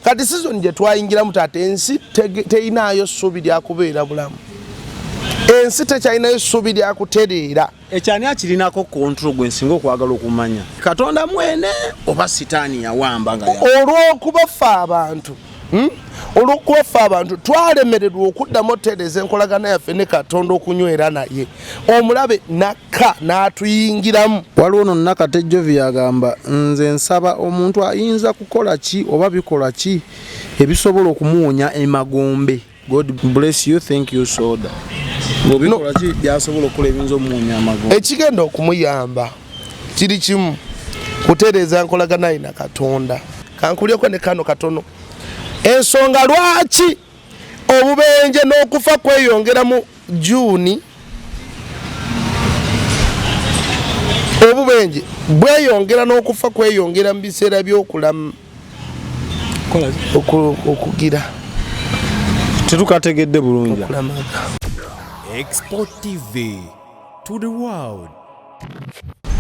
kati season gye twayingiramu tate ensi teyinaayo ssuubi lya kubeera bulamu. Ensi tekyalinayo ssuubi lya kutereera. Ekyani akirinako kontrol gwe nsinga okwagala okumanya. Katonda mwene oba sitaani yawamba nga olw'okubafa abantu. Olw'okubafa abantu twalemererwa okuddamu otereeza enkolagana yaffe ne Katonda okunywera naye. Omulabe nakka n'atuyingiramu. Waliwo no Nakatejjovi yagamba nze nsaba omuntu ayinza kukola ki oba bikola ki ebisobola okumuwonya emagombe. God bless you, thank you soda. Ngobikola ki byasobola okukola ebinzo omuwonya amagombe. Ekigenda okumuyamba kiri kimu kutereeza enkolagana ye na Katonda. Kankulyeko ne kano katono. Ensonga lwaki obubenje n'okufa kweyongera mu Juni, obubenje bweyongera n'okufa kweyongera mu biseera by'okulamu okugira tetukategedde bulungi. Export TV to the world.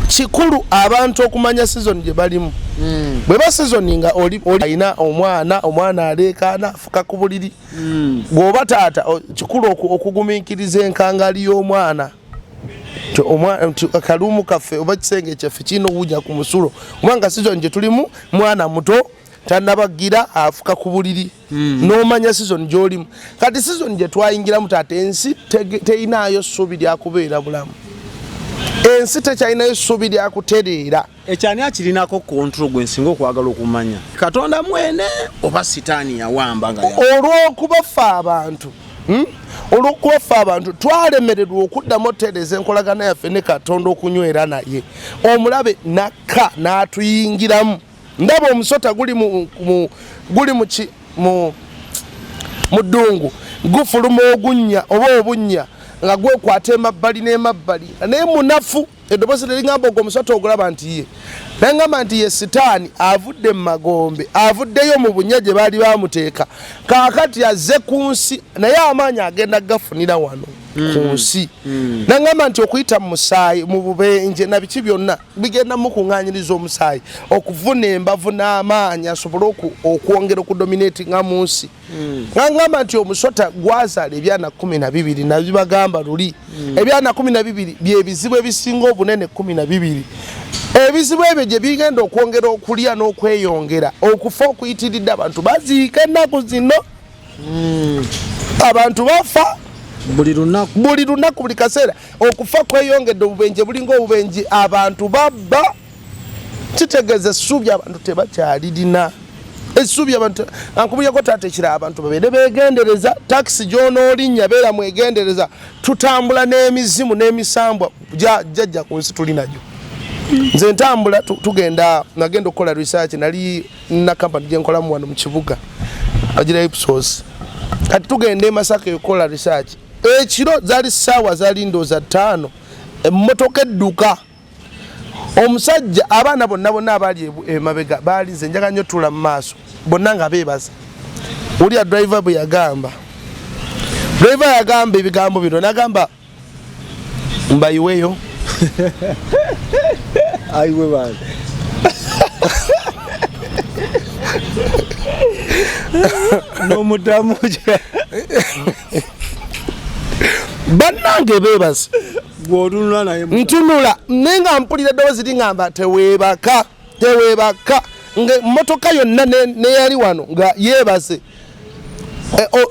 Kikulu abantu okumanya season gye balimu. Bweba season nga oli ayina omwana alekaana afuka ku buliri. Bw'oba taata kikulu okugumiikiriza enkangali y'omwana. Omwana kalumu kaffe oba kisenge kyaffe kino wujja ku musulo. Kubanga season gye tulimu mwana muto tannabagira afuka ku buliri. N'omanya season gy'olimu. Kati season gye twayingiramu taata ensi teyinaayo ssuubi lya kubeera bulamu. Ensi tekyalinayo ssuubi lya kutereera. Ekyani akirinako kontrol gwe nsinga okwagala okumanya. Katonda mwene oba sitaani yawamba nga olw'okubafa abantu. Olw'okubafa abantu twalemererwa okuddamu otereeza enkolagana yaffe ne Katonda okunywera naye. Omulabe nakka n'atuyingiramu. Ndaba omusota guli mu ddungu gufuluma ogunnya oba obunnya nga gwekwata emabbali n'emabbali naye munafu eddoboozi terigamba ogwo omusota ogulaba nti ye nangamba nti ye sitaani avudde mu magombe avuddeyo mu bunya gye baali bamuteeka kaakati azze ku nsi naye amaanyi agenda gafunira wano ku nsi. Nangamba nti okuyita mu musaayi mu bubenje na biki byonna bigenda mukuŋŋaanyiriza omusaayi okuvuna embavu n'amaanyi asobole okwongera okudominati nga mu nsi. Nangamba nti omusota gwazaala ebyana 12 nabibagamba luli. Ebyana 12 bye bizibu ebisinga obunene 12. Ebizibu ebyo gye bigenda okwongera okulya n'okweyongera okufa okuyitiridde abantu baziika ennaku zino. Abantu bafa buli lunaku buli kaseera okufa kweyongedde obubenje bulinga obubenje abantu babba. Kitegeeza essuubi abantu tebakyalirina. Essuubi abantu ankubulyako taata ekira abantu babeere beegendereza. Takisi gy'onoolinnya beera mwegendereza. Tutambula n'emizimu n'emisambwa jjajja ku nsi tuli nagyo. Nze ntambula nagenda okukola research nali na kampani gye nkolamu wano mu kibuga agira Ipsos. Kati tugenda e Masaka okukola research. Ekiro zaali ssaawa zaali ndooza 5 emmotoka edduka. Omusajja abaana bonna abaali emabega baali nze njaga nnyo tula mu maaso bonna nga beebaza. Uli driver bwe yagamba. Driver yagamba ebigambo bino n'agamba mbayiweyo. Aiwe bana. No mudamu. Bannange beebaza. Gw'odunula naye ntunula nenga mpulira eddoboozi lingamba teweebaka nga emmotoka yonna neyali wano nga yeebase.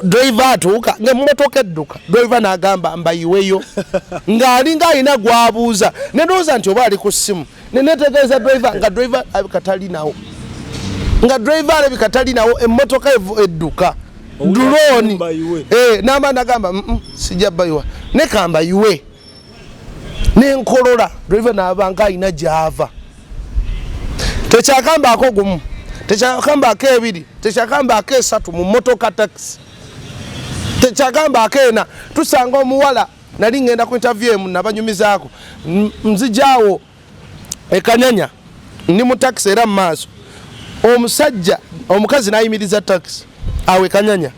Driver atuuka ng'emmotoka edduka driver n'agamba mbayiweyo ng'alinga alina gwabuuza nedowooza nti oba ali ku ssimu nenetegeeza driver nga driver alabika talinawo emmotoka edduka dulooni n'ama n'agamba sijja bayiwa ne kambayiwe n'enkolola driver n'abanga alina gy'ava. Tekyakambaako gumu, tekyakambaako ebiri, tekyakambaako esatu mu motoka taxi, tekyakambaako ena. Tusanga omuwala nali ngenda ku interview emu nabanyumizaako nzijaawo ekanyanya ndi mu taxi era mu maaso omusajja omukazi n'ayimiriza taxi awe kanyanya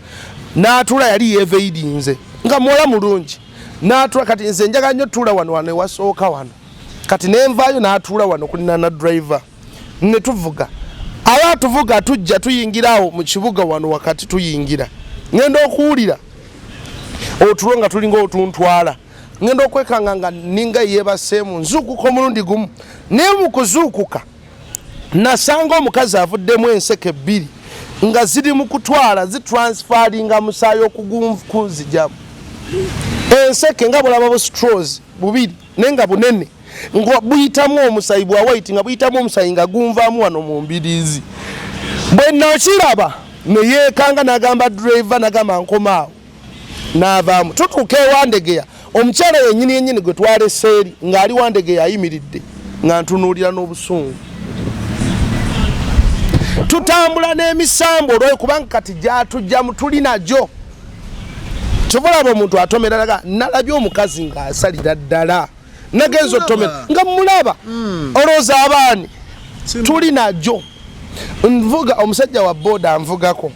n'atula yali yeeveidinze nga muwala mulungi n'atula kati nze njaga nnyo tula wano ewasooka wano kati nenvaayo n'atula wano kulina na driver ne tuvuga aba tuvuga tujja tuyingirawo mu kibuga wano wakati tuyingira ngenda okuwulira otulonga tulinga otuntwala ngenda okwekanga nga ninga yebaseemu nzuukuka omulundi gumu naye mu kuzuukuka nasanga omukazi avuddemu enseke bbiri nga ziri mu kutwala zitransfaringa musaayi okugunzijamu enseke nga bulaba straws bubiri naye nga bunene nga buyitamu omusayi bwawaiti nga buyitamu omusayi nga gunvaamu wano mu mbiriizi bwe nakiraba neyeekanga n'agamba driver n'agamba nkomaawo n'avaamu tutuuka ewandegeya omukyala yennyini gwe twalese eri ng'ali wandegeya ayimiridde nga ntunuulira n'obusungu tutambula n'emisambo olwayo kubanga kati gyatujjamu tuli nagyo tubulaba omuntu atomera nalabye omukazi ng'asalira ddala nagenza otomera nga mulaba olowooza abaani tuli nagyo nvuga omusajja wa boda anvugako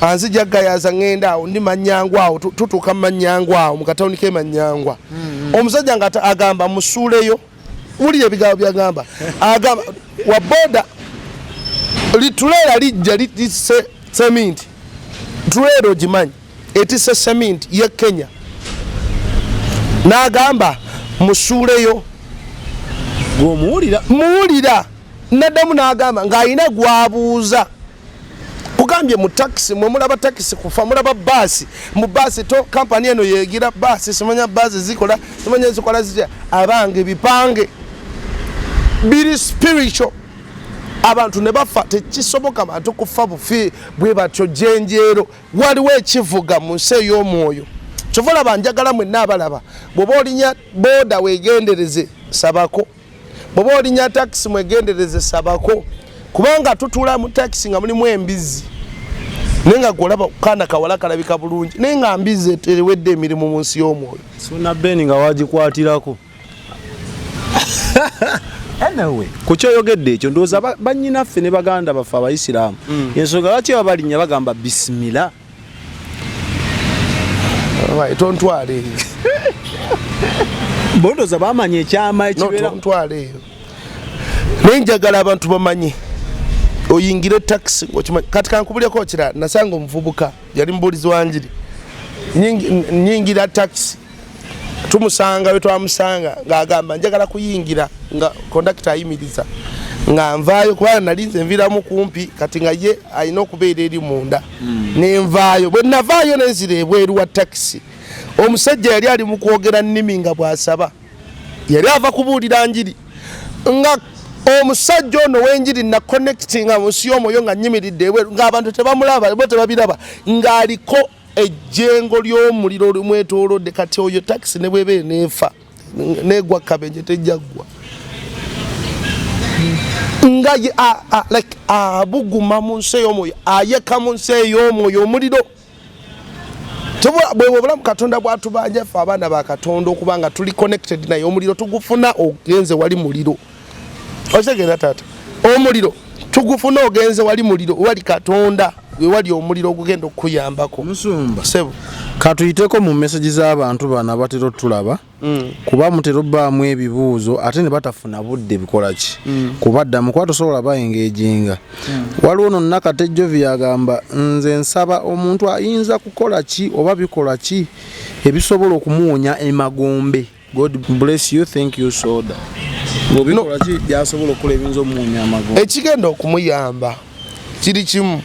anzija gayaza ngenda awo ndi Manyangwa awo tutuuka Manyangwa awo mu katawuni ke Manyangwa omusajja nga agamba musuuleyo wulira ebigambo byagamba agamba wa boda lituleera lijja litise cement tuleera ogimanyi etise cement ye Kenya n'agamba musuuleyo muwulira naddamu n'agamba ng'alina gwabuuza kugambye mu taxi mwe mulaba taxi kufa mulaba baasi mu baasi to kampani eno yeegira baasi simanya baasi zikola simanya zikola zitya abange bipange biri spiritual abantu ne bafa tekisoboka bantu kufa bufi bwe batyo jenjeero waliwo ekivuga mu nsi ey'omwoyo kyova banjagala mwenna abalaba bw'oba olinya boda weegendereze sabako bw'oba olinya taxi mwegendereze sabako kubanga tutuula mu taxi nga mulimu embizi naye nga golaba kaana kawala kalabika bulungi naye nga mbizi terewedde emirimu mu nsi y'omwoyo suna beni nga wagikwatirako anyway kukyoyogedde ekyo ndowooza bannyinaffe ne baganda baffe abayisiraamu ensonga lwaki baba balinnya bagamba bisimila tontwala eyo bondoza bamanya ekyama ekibeera tontwala eyo naye njagala abantu bamanye oyingire taxi kati kankubuleko kirala nasanga omuvubuka yali mubuulizi wanjiri nyingira taxi tumusanga wetwamusanga ng'agamba njagala kuyingira nga kondakita ayimiriza nga nvaayo kubanga nali nze nviramu kumpi kati nga ye alina okubeera eri munda nenvaayo bwe navaayo nenzira ebweru wa taxi omusajja yali ali mu kwogera nnimi nga bw'asaba yali ava kubuulira njiri nga omusajja ono w'enjiri na connectinga mu nsi y'omwoyo nga nnyimiridde ebweru ng'abantu tebamulaba bo tebabiraba ng'aliko ejjengo ly'omuliro limwetoolodde kati oyo taxi ne bweba eneefa negwa kabenje tejjaggwa nga like abuguma mu nsi ey'omwoyo ayeka mu nsi ey'omwoyo omuliro bwe obulamu Katonda bw'atubanja ffe abaana ba Katonda okuba nga tuli connected naye omuliro tugufuna ogenze wali muliro otegera taata omuliro tugufuna ogenze wali muliro wali Katonda wali omuliro ogugenda okuyambako musumba sebo katuyiteko mu message z'abantu bana batero tulaba kuba mutero baamu ebibuuzo ate ne batafuna budde bikola ki kubadda mukwato sobola bayengejinga waliwo no Nakatejjo vyagamba nze nsaba omuntu ayinza kukola ki oba bikola ki ebisobola okumuwonya emagombe. God bless you, thank you soda ngobikola ki byasobola okukola ebinzo omuwonya amagombe ekigenda okumuyamba kiri kimu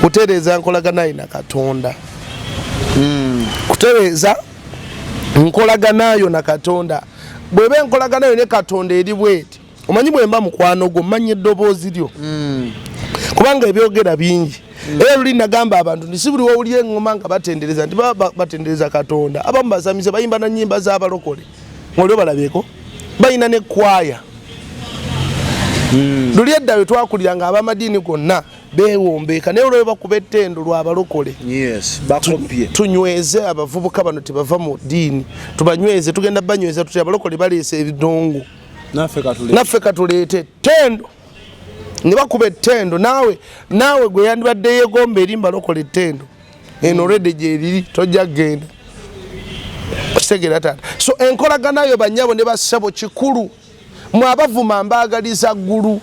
kutereeza nkolagana ina Katonda kutereeza nkolaganayo na Katonda bwebe nkolaganayo ne Katonda eri bweti omanyi bwemba mukwano gwo mmanye eddoboozi lyo kubanga ebyogera bingi era luli nagamba abantu nisibuli wawuli engoma nga batendereza nti batendereza Katonda abamu basamize bayimba na nnyimba z'abalokole ng'olio balabeeko bayina ne kwaya luli edda we twakulira nga abamadiini gonna beewombeeka naye olwo bakuba ettendo lw'abalokole bakopye tunyweze abavubuka bano tebava mu ddiini tubanyweze tugenda banyweza tuti abalokole baleese ebidongo naffe katuleete ettendo ne bakuba ettendo naawe gwe yandibadde yeegomba eri mbalokole ettendo eno olwedde gyeriri tojja kgenda kitegeera taata so enkolaganayo bannyabo ne bassabo kikulu mwe abavuma mbaagaliza ggulu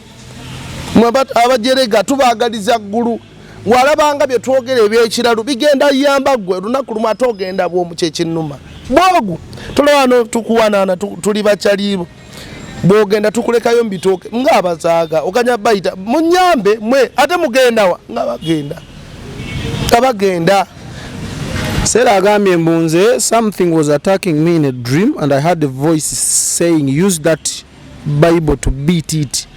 abajerega tubagaliza ggulu walabanga bye twogera ebyekiralu bigenda yamba gwe lunaku lumu ate ogenda bw'omu kyekinnuma bwogu tulowano tukuwanana tuli bakyalibo bwogenda tukulekayo mu bitooke ng'abazaaga okanya bayita munyambe mwe ate mugendawa nga bagenda Sarah agambye mbunze, something was attacking me in a dream and I heard a voice saying use that Bible to beat it,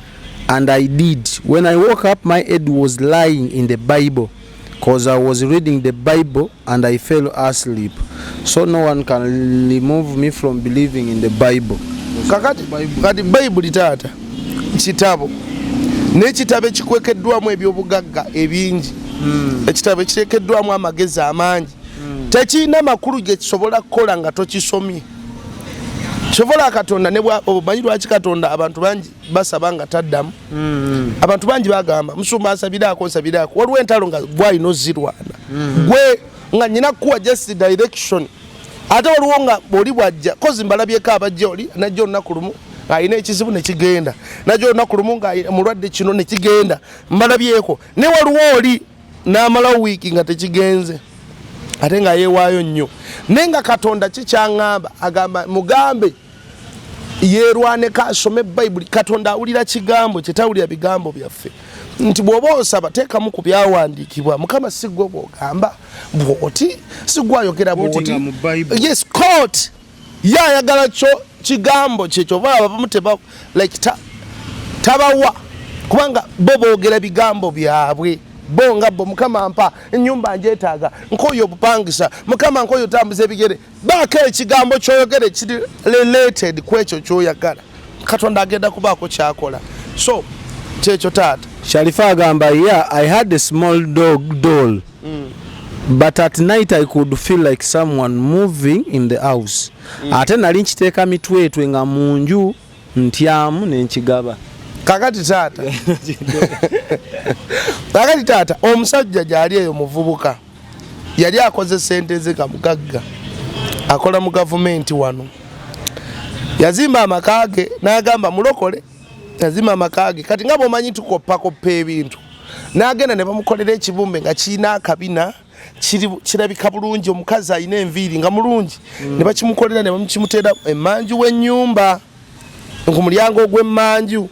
and I did. When I woke up my head was lying in the Bible because I was reading the Bible and I fell asleep, so no one can remove me from believing in the Bible. Kati Bible tata kitabo n'ekitabo ekikwekeddwamu ebyobugagga ebingi ekitabo ekiteekeddwamu amagezi amangi tekirina makulu ge kisobola kukola nga tokisomye. Kisobola Katonda ne omanyi lwaki Katonda abantu bangi basaba nga taddamu. Abantu bangi bagamba musumba asabiraako nsabiraako waliwo entalo nga gwalina ozirwana gwe nga nyina kuwa just direction ate waliwo nga bwoli bwajja kozi mbalabyeko abajja oli najja olunaku lumu ng'alina ekizibu ne kigenda najja olunaku lumu nga mulwadde kino ne kigenda mbalabyeko ne waliwo oli n'amalawo wiiki nga tekigenze ate nga yeewaayo nnyo naye nga Katonda kikyaŋŋamba agamba mugambe yeerwaneko asome Bayibuli. Katonda awulira kigambo kye tawulira bigambo byaffe nti bw'oba osaba teekamu ku byawandiikibwa Mukama si gwe bw'ogamba bw'oti si gwe ayogera bw'oti. Yes, court yayagala kyo kigambo kyekyo oba abamu tabawa kubanga bo boogera bigambo byabwe bonga bo Mukama mpa ennyumba njeetaaga nkoyo obupangisa Mukama nkoyo tambuza ebigere baako ekigambo kyoyogere kiri related ku ekyo kyoyagala Katonda agenda kubaako kyakola. So kyekyo taata Sharifa agamba yeah, I had a small doll but at night I could feel like someone moving in the house. Ate nali nkiteeka mitwetwe nga munju ntyamu n'enkigaba. Kakati taata omusajja gyali eyo muvubuka yali akoze sente ze kamugagga akola mu gavumenti wano yazimba amakage n'agamba mulokole yazimba amakage kati nga bw'omanyi tukoppa ebintu n'agenda ne bamukolera ekibumbe nga kirina akabina kirabika bulungi omukazi alina enviiri nga mulungi ne bakimukolera ne bamukimuteera emmanju w'ennyumba ku mulyango ogw'emmanju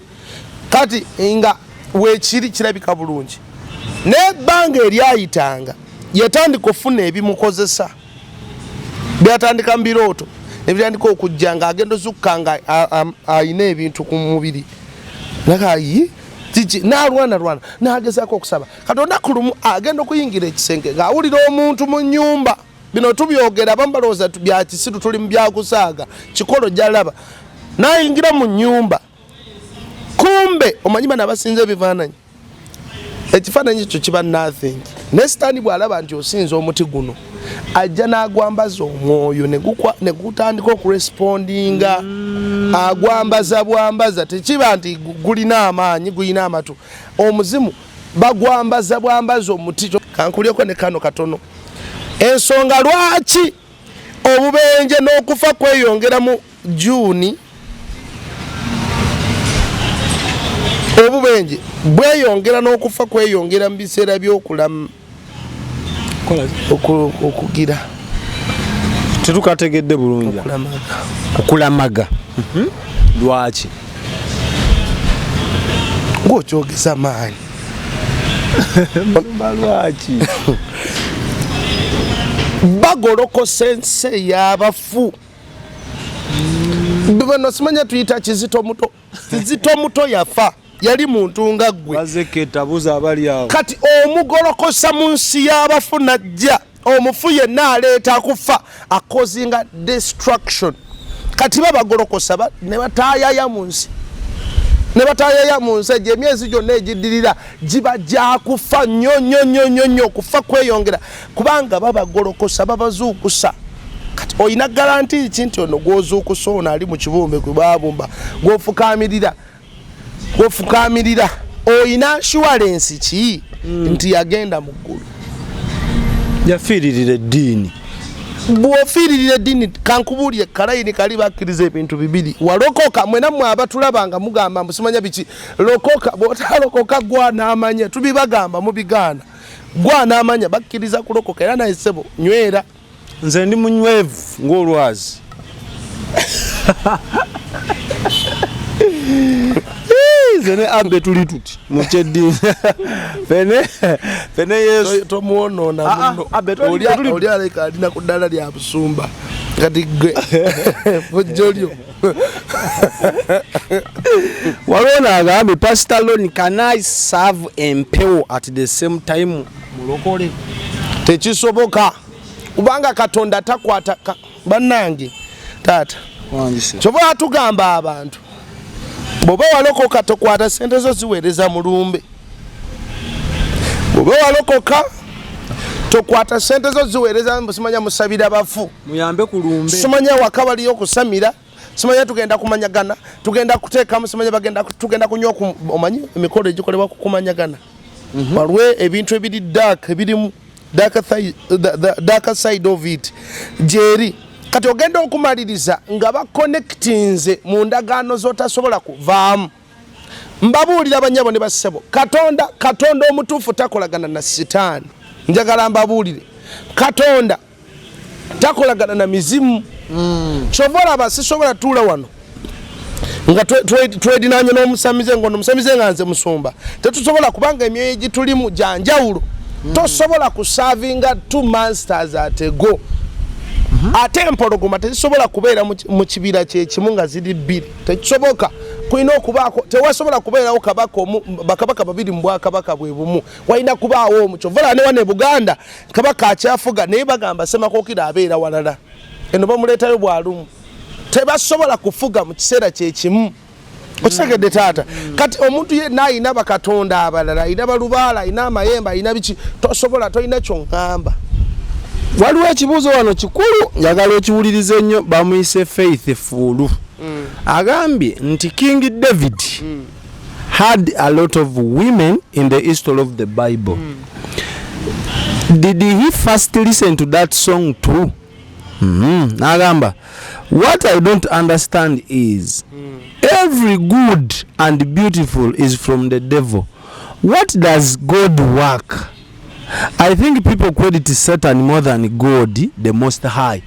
kati nga weekiri kirabika bulungi n'ebbanga eryayitanga yatandika okufuna ebimukozesa byatandika mu birooto nebitandika okujja nga agenda ozukka nga ayina ebintu ku mubiri nakayi n'alwana n'agezaako okusaba Katonda ku lumu agenda okuyingira ekisenge ng'awulira omuntu mu nnyumba. Bino tubyogera abamu balowooza bya kisiru tuli mu byakusaaga kikolo gy'alaba n'ayingira mu nnyumba kumbe omanyi bano abasinza ebifaananyi ekifaananyi ekyo kiba nothing ne sitaani bw'alaba nti osinza omuti guno ajja n'agwambaza omwoyo ne gutandika okurespondinga agwambaza bwambaza tekiba nti gulina amaanyi gulina amatu omuzimu bagwambaza bwambaza omuti kankulyeko ne kano katono ensonga lwaki obubenje n'okufa kweyongera mu Juni obubenje bweyongera n'okufa kweyongera mu biseera by'okulamu okugira tetukategedde bulungi okulamaga lwaki ng'okyogeza maanyi lwaki bagolokosa ensi ey'abafu bano simanya tuyita Kizito muto. Kizito muto yafa yali muntu nga ggwe bazeketabuza abali awo kati omugolokosa mu nsi y'abafu najja omufu yenna aleeta kufa akozinga destruction kati babagolokosa ne bataayaya mu nsi egyo emyezi gyonna egiddirira giba gyakufa nnyo okufa kweyongera kubanga babagolokosa babazuukusa. Kati oyina garanti ki nti ono gw'ozuukusa ono ali mu kibumbe kwe baabumba gw'ofukaamirira oyina assurance ki nti yagenda mu ggulu yafiiririra eddiini bw'ofiiririra eddiini kankubuulye kalayini kali bakkiriza ebintu bibiri walokoka mwenammwe abatulabanga mugamba musimanya biki lokoka bw'otalokoka gw'anaamanya tubibagamba mubigaana gw'anaamanya bakkiriza kulokoka era naye ssebo nywera nze ndi munywevu ng'olwazi zene abe tuli tuti mukyeddiini fene yesu tomuwonoona oli aleka alina ku ddala lya busumba kati gwe fujjolyo waliwo n'agambye Pastor Lon, can I serve empewo at the same time mulokole? tekisoboka kubanga katonda takwata bannange taata kyova atugamba abantu bw'oba walokoka tokwata sente zo ziweereza mulumbe bw'oba walokoka tokwata sente zo ziweereza simanya musabira bafu muyambe ku lumbe simanya waka waliyo okusamira simanya tugenda kumanyagana tugenda kuteekamu simanya tugenda kunywa omanyi emikolo egikolebwa kukumanyagana waliwo ebintu ebiri dark ebirimu dark side of it gyeri kati ogenda okumaliriza nga bakonektinze mu ndagaano zotasobola kuvaamu mbabuulira banyabo ne bassebo katonda omutuufu takolagana na sitaani njagala mbabuulire katonda takolagana na mizimu kyova olaba sisobola tuula wano nga twedinaanye n'omusamize ngono omusamize nga nze musumba tetusobola kubanga emyoyo gitulimu gyanjawulo tosobola kusavinga 2 masters atego ate empologoma tezisobola kubeera mu kibira kyekimu nga ziri bbiri tekisoboka kulina okubaako tewasobola kubeerawo bakabaka babiri mu bwakabaka bwe bumu walina kubaawo omu kyovala ne wane Buganda kabaka akyafuga naye bagamba Ssemakokiro abeera walala eno bamuleetayo bwalumu tebasobola kufuga mu kiseera kyekimu okitegedde taata kati omuntu yenna ayina bakatonda abalala ayina balubaala ayina amayembe ayina biki tosobola tolina kyoŋŋamba waliwo ekibuuzo wano kikulu njagala okiwulirize ennyo bamuyise Faithful agambye nti King David had a lot of women in the history of the Bible. Did he first listen to that song too? Nagamba, what I don't understand is every good and beautiful is from the devil. What does God work? I think people credit Satan more than God, the Most High.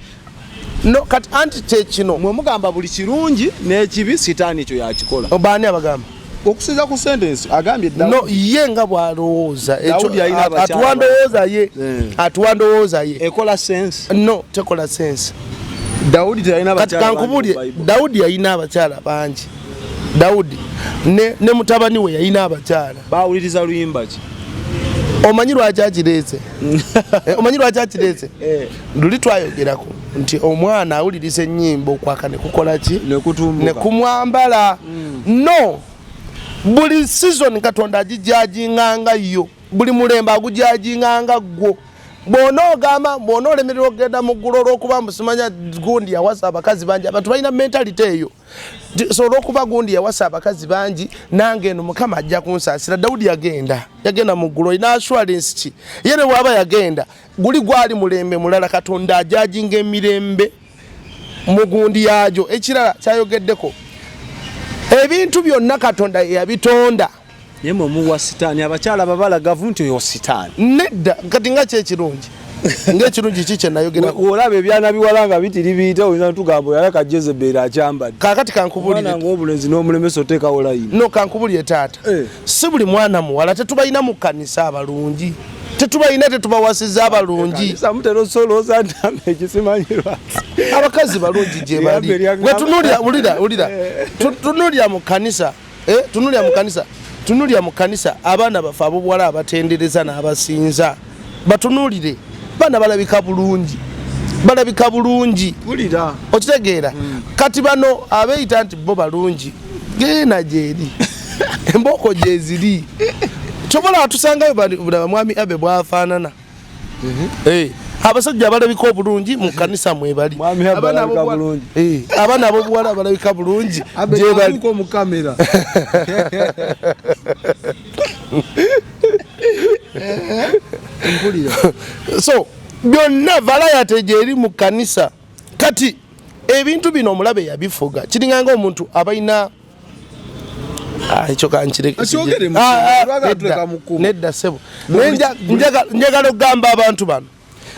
No, kati anti kino mwe mugamba buli kirungi n'ekibi sitaani kyo yakikola. Obaani abagamba okusiza ku sentence agambye no ye nga bwalowooza atuwandowooza ye ekola sense no tekola sense. Daudi tayina bakyala kankubulye Daudi yayina abakyala bangi Daudi ne mutabani we yayina abakyala bawuliriza luyimba ki omanyi lwaki akireze omanyi lwaki akireze luli twayogerako nti omwana awuliriza ennyimba okwaka ne kukola ki ne kumwambala no buli season katonda agijajinganga yo buli mulembe agujajinganga gwo bw'ona olemerera okugenda mu ggulu olw'okuba musimanya gundi yawasa abakazi bangi abantu balina mentality eyo so olw'okuba gundi yawasa abakazi bangi nange eno Mukama ajja kunsaasira. Dawudi yagenda mu ggulu olina assurance ki ye ne bw'aba yagenda guli gwali mulembe mulala katonda ajajinga emirembe mu gundi yagyo. Ekirala kyayogeddeko ebintu byonna katonda yabitonda yemo muwa sitaani abakyala babalagavu nti oyo sitaani nedda kati nga kyekirungi ng'ekirungi kikye nayogerako olaba ebyana biwalanga bitiri biyita olina tugambo yalaka Jezeberi akyambadde kakati kankubulire mwana ng'obulenzi n'omulemesa oteekawo layini no kankubulire taata si buli mwana muwala tetubalina mu kkanisa abalungi tetubalina tetubawasiza abalungi samutera osolooza ntambe ekisimanyirwa abakazi balungi gye bali gwe tunulira tunulira mu kkanisa tunulira mu kkanisa abaana bafe abobuwala abatendereza n'abasinza batunulire baana balabika bulungi okitegeera kati bano abeeyita nti bo balungi genda gyeri embooko gyeziri kyobola atusangayo mwami Abe bwafaanana abasajja abalabika obulungi mu kkanisa mwebali abaana abobuwala abalabika bulungi gyebali so byonna variety gyeri mu kanisa kati ebintu bino omulabe yabifuga kiringanga omuntu abaina ekyo kankireke nedda sebo njagala okugamba abantu bano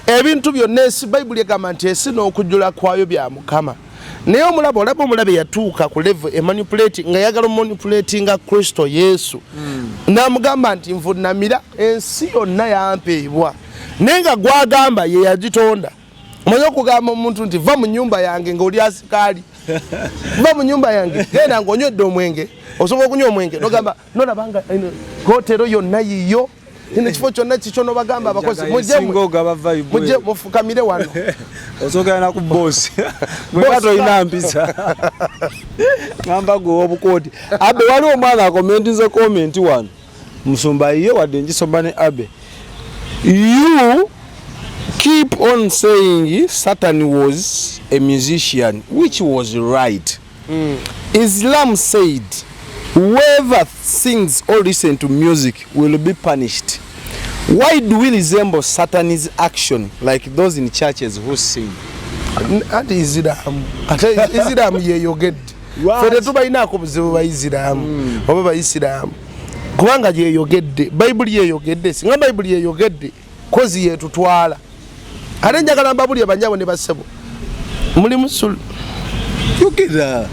ebintu byonna esi bayibuli egamba nti esi n'okujjula kwayo bya Mukama naye omulabe olaba omulabe yatuuka ku level emanipulating nga yagala omanipulatinga Kristo Yesu n'amugamba nti nvunamira ensi yonna yampeebwa naye nga gwagamba ye yagitonda omanyi okugamba omuntu nti va mu nyumba yange ng'oli asikaali va mu nyumba yange genda ng'onywedde omwenge osobola okunywa omwenge nogamba nolabanga hotero yonna yiyo ino kifo kyonna kikyo nobagamba abakozi mujje mufukamire wano osogera na ku boss mwebato ina mpisa ngamba go obukooti abe wali omwana akomentinze comment wano musumba ye wadde njisomba ne abe you keep on saying Satan was a musician, which was right. Islam said whoever sings or listens to music will be punished. Why do we resemble Satan's action like those in churches who sing? Ati Islam yeyogedde fere tubayinako buzibu ba Islam oba ba Islam kubanga yeyogedde Bayibuli yeyogedde singa Bayibuli yeyogedde kozi yetutwala ate njagala mbabuli abanjabo ne basebo muli musul yogedda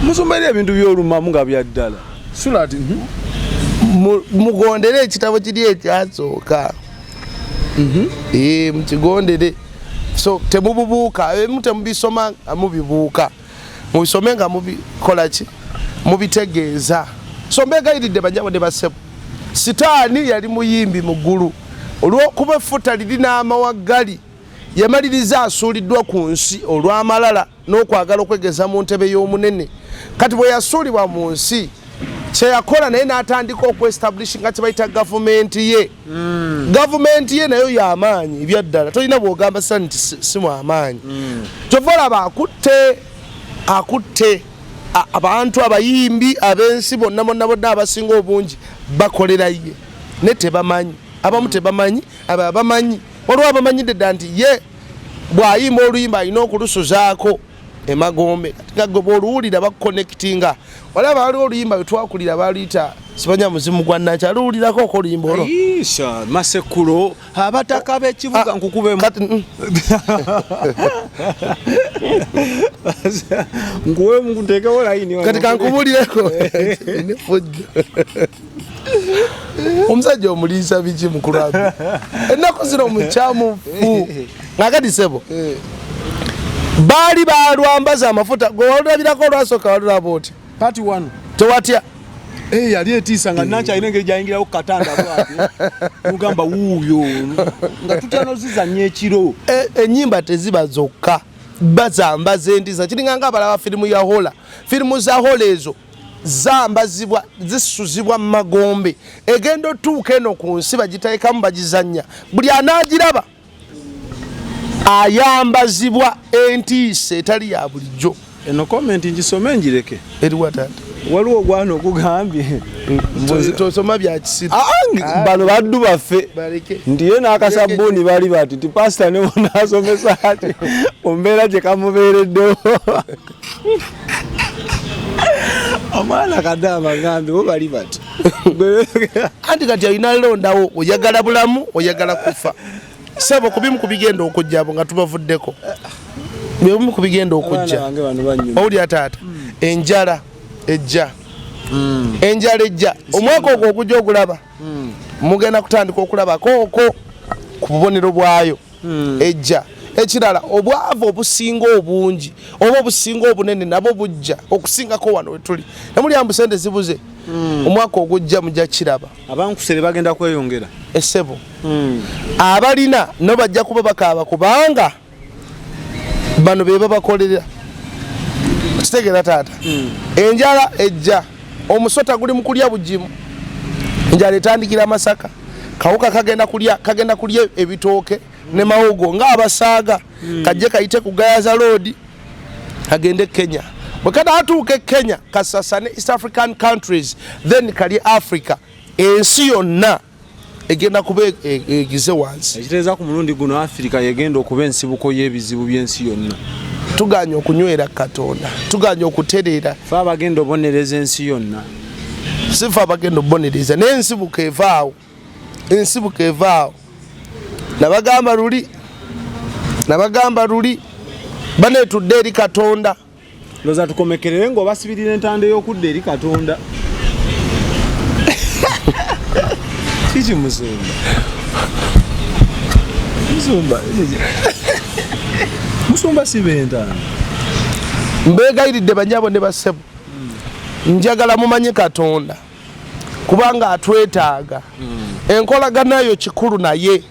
musomere ebintu by'olumamu nga byaddala sulati mugondere ekitabo kiri ekyasooka mukigondere so temububuuka ebimu temubisoma mubibuuka mubisome nga mubikola ki mubitegeeza so mbegayiridde banjabo ne basebo sitaani yali muyimbi mu ggulu olw'okuba effuta lirina amawagali yamaliriza asuuliddwa ku nsi olw'amalala n'okwagala okwegeza mu ntebe y'omunene kati bwe yasuulibwa mu nsi kyeyakola naye n'atandika okweestablish nga kyebayita gavumenti ye gavumenti ye nayo y'amaanyi ebyaddala tolina bw'ogamba sani nti si mu amaanyi kyova olaba akutte abantu abayimbi ab'ensi bonna abasinga obungi bakolera ye ne tebamanyi abamu tebamanyi aba bamanyi olwo abamanyidde dda nti ye bw'ayimba oluyimba alina okulusuzaako emagombe kati nga gwe bw'oluwulira bakuconnectinga olaba waliwo oluyimba lwe twakulira baluyita sibanya muzimu gwa nnaki aluwulirako oko oluyimba olwo isha masekulo abataka b'ekibuga nkukubemu nkuwe mukuteekewo layini kati kankubulireko omusajja omuliisa biki mukulabu ennaku zino mukyamufu ngakati sebo baali balwambaza amafuta gwe walulabirako olwasooka walulaba oti Part 1 tewatya yali etiisa nga nanki alina engeri gyayingirawo ku katanda bwati mugamba wuuyo nga tutya nozizannya ekiro ennyimba teziba zokka bazambaza entiisa kiringa nga abalaba firimu ya hola firimu za hola ezo zambazibwa zisuzibwa mu magombe egenda otuuka eno ku nsi bagiteekamu bagizannya buli anaagiraba ayambazibwa entiisa etali ya bulijjo eno komenti ngisome njireke eriwa taata waliwo ogwana okugambye tosoma bya kisiru bano baddu baffe nti ye n'akasabbuuni bali bati ti pasita ne bonaasomesa ati ombeera gye kamubeereddewo omwana kaddaama ngambe bo bali bati anti kati alina londawo oyagala bulamu oyagala kufa sebo kubimu kubigenda okujjabo nga tubavuddeko bimu kubigenda okujja owuli ataata enjala ejja enjala ejja omwaka ogwo okujja okulaba mugenda kutandika okulabako ku bubonero bwayo ejja ekirala obwavu obusinga obungi oba obusinga obunene nabo bujja okusingako wano wetuli namuli ambu sente zibuze omwaka ogujja mujja kiraba abankusere bagenda kweyongera essebo abalina no bajja kuba bakaaba kubanga bano be babakolera kitegeera taata enjala ejja omusota guli mu kulya bugimu enjala etandikira Masaka kawuka kagenda kulya ebitooke ne mawogo nga abasaaga kajje kayite ku Gayaza Road kagende Kenya bwe kada atuuke Kenya kasasane East African countries then kali Africa ensi yonna egenda kuba egize wansi. Ekitegeeza ku mulundi guno Africa yegenda okuba ensibuko y'ebizibu by'ensi yonna. Tuganya okunywera Katonda, tuganya okutereera. Fe abagenda obonereza ensi yonna. Sifa abagenda obonereza n'ensibuko evaawo. Ensibuko evaawo. Nabagamba luli baneetudde eri Katonda. Loza tukomekerere ng'obasibirira entanda y'okudda eri Katonda. Kiki Musumba sibenta. Mbegayiridde banyabo ne basebo. Njagala mumanye Katonda. Kubanga atwetaaga. Enkolagana yo kikulu naye.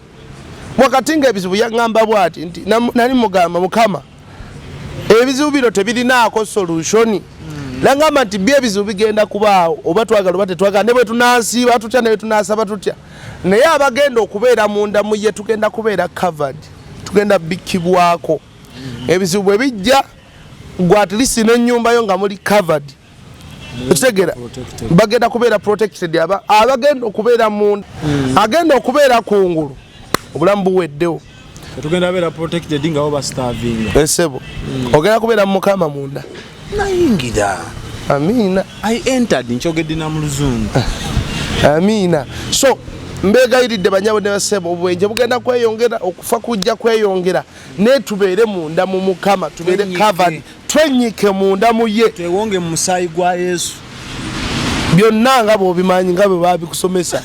Wakati ng'ebizibu yaŋŋamba bw'ati nti nali mugamba Mukama ebizibu bino tebirinaako solution. Langamba nti ebizibu bigenda kubaawo oba twagala oba tetwagala ne bwe tunaasiba tutya ne bwe tunaasaba tutya. Naye abagenda okubeera munda mu ye tugenda kubeera covered. Tugenda bikkibwako. Ebizibu bwe bijja gwe at least n'ennyumba yo nga muli covered. Okitegera bagenda kubeera protected abagenda okubeera munda. Agenda okubeera kungulu obulamu buweddewo. Tugenda beera protected nga oba starving. Esebo. Ogenda kubeera mu Mukama munda. Nayingira. Amina. I entered nchogedde na mu Luzungu. Amina. So mbegayiridde banyabo ne basebo obwenje bugenda kweyongera okufa kujja kweyongera ne tubeere munda mu Mukama tubeere covered. Twenyike munda mu ye. Twewonge mu musaayi gwa Yesu. Byonna nga bw'obimanyi nga bwe babikusomesa.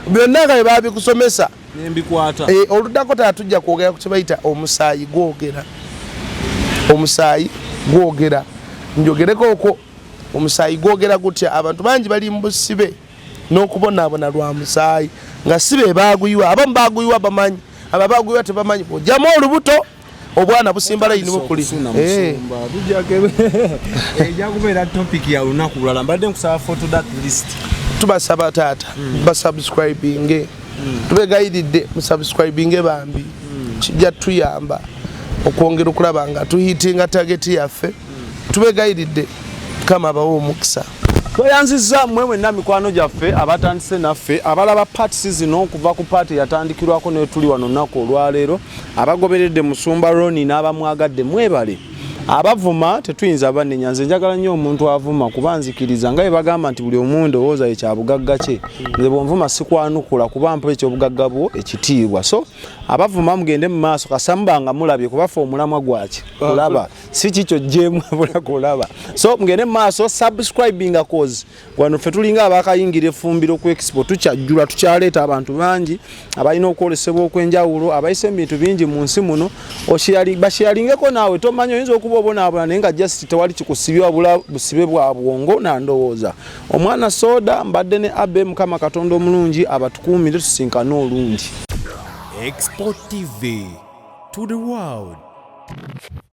Byonna nga bwe babikusomesa. Nembikwata. Oluddako tatujja kwogera ku kibayita omusaayi gwogera. Omusaayi gwogera. Njogereko okwo omusaayi gwogera gutya abantu bangi bali mu busibe n'okubonaabona lwa musaayi nga sibe baaguyiwa abamu baaguyiwa bamanyi ababaaguyiwa tebamanyi bw'ojjamu olubuto obwana busimba layini bukuli. Ejja kubeera topic ya lunaku lulala mbadde nkusaba photo that list. Tubasaba taata basubscribinge tubegayiridde musubscribinge bambi kijja tuyamba okwongera okulaba nga tuhitinga target yaffe tubegayiridde kama bawo omukisa. Tweyanzizza mmwe mwenna mikwano gyaffe abatandise naffe abalaba parties zino okuva ku party yatandikirwako ne tuli wano nako olwaleero abagoberedde Musumba Ronnie n'abamwagadde mwebale. Abavuma tetuyinza banenya nze njagala nnyo omuntu avuma kubanzikiriza nga bagamba nti buli omuntu ndowooza ekyabugagga kye nze bwonvuma sikwanukula kuba mpa ekyobugagga bwo ekitiibwa. So abavuma mugende mu maaso kasambanga mulabye kubafa omulamwa gwaki kulaba si kikyo jemu abula kulaba. So mugende mu maaso subscribing cause wano ffe tulinga abakayingira effumbiro ku expo tukyajjula tukyaleeta abantu bangi abalina okwolesebwa okwenjawulo abayise ebintu bingi mu nsi muno bashyalingeko naawe tomanyi oyinza okuba obonaabona naye nga just tewali kikusibya wabula busibe bwa bwongo nandowooza. Omwana Soda mbadde ne Abe Mukama Katonda omulungi abatukuumire tusinkane olungi. Export TV to the world.